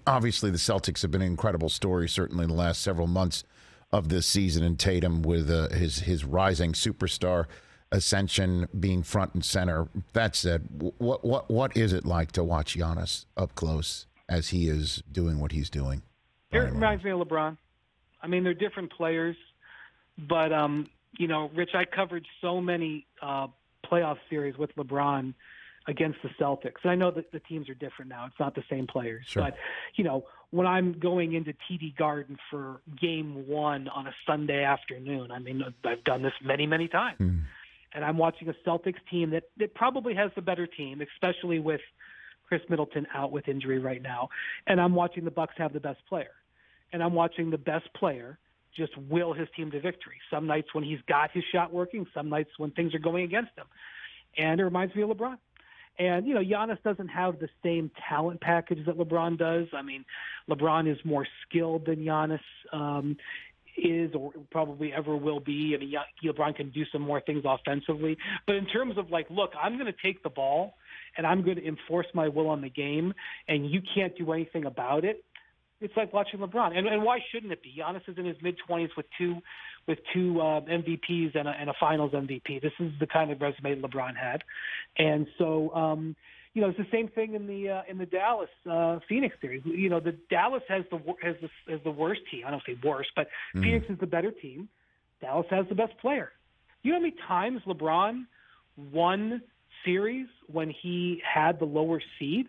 Obviously, the Celtics have been an incredible story, certainly in the last several months of this season, and Tatum with his rising superstar ascension being front and center. That said, what is it like to watch Giannis up close as he is doing what he's doing? It reminds me of LeBron. I mean, they're different players, but Rich, I covered so many playoff series with LeBron against the Celtics. And I know that the teams are different now. It's not the same players. Sure. But, when I'm going into TD Garden for game 1 on a Sunday afternoon, I mean, I've done this many, many times. And I'm watching a Celtics team that probably has the better team, especially with Chris Middleton out with injury right now. And I'm watching the Bucks have the best player. And I'm watching the best player just will his team to victory. Some nights when he's got his shot working, some nights when things are going against him. And it reminds me of LeBron. And, Giannis doesn't have the same talent package that LeBron does. I mean, LeBron is more skilled than Giannis is or probably ever will be. I mean, LeBron can do some more things offensively. But in terms of, look, I'm going to take the ball and I'm going to enforce my will on the game, and you can't do anything about it, it's like watching LeBron. And why shouldn't it be? Giannis is in his mid-20s with two MVPs and a Finals MVP. This is the kind of resume LeBron had, and so it's the same thing in the Dallas Phoenix series. The Dallas has the worst team. I don't say worst, but Phoenix is the better team. Dallas has the best player. You know how many times LeBron won series when he had the lower seed?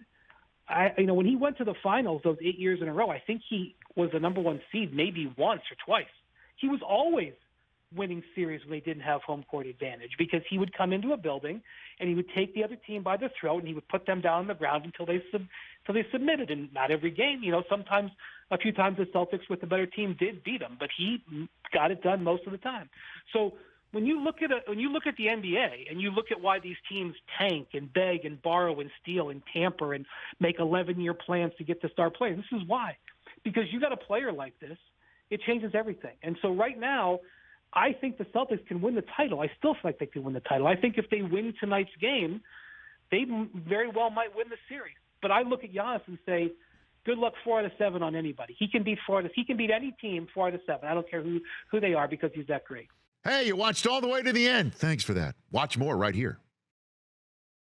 When he went to the finals those 8 years in a row, I think he was the number 1 seed maybe once or twice. He was always winning series when they didn't have home court advantage because he would come into a building and he would take the other team by the throat and he would put them down on the ground until they submitted. And not every game, sometimes a few times the Celtics with the better team did beat them, but he got it done most of the time. So when you look at the NBA and you look at why these teams tank and beg and borrow and steal and tamper and make 11-year plans to get the star player, this is why. Because you got a player like this, it changes everything. And so right now, I think the Celtics can win the title. I still feel like they can win the title. I think if they win tonight's game, they very well might win the series. But I look at Giannis and say, good luck 4 out of 7 on anybody. He can beat any team 4 out of 7. I don't care who they are because he's that great. Hey, you watched all the way to the end. Thanks for that. Watch more right here.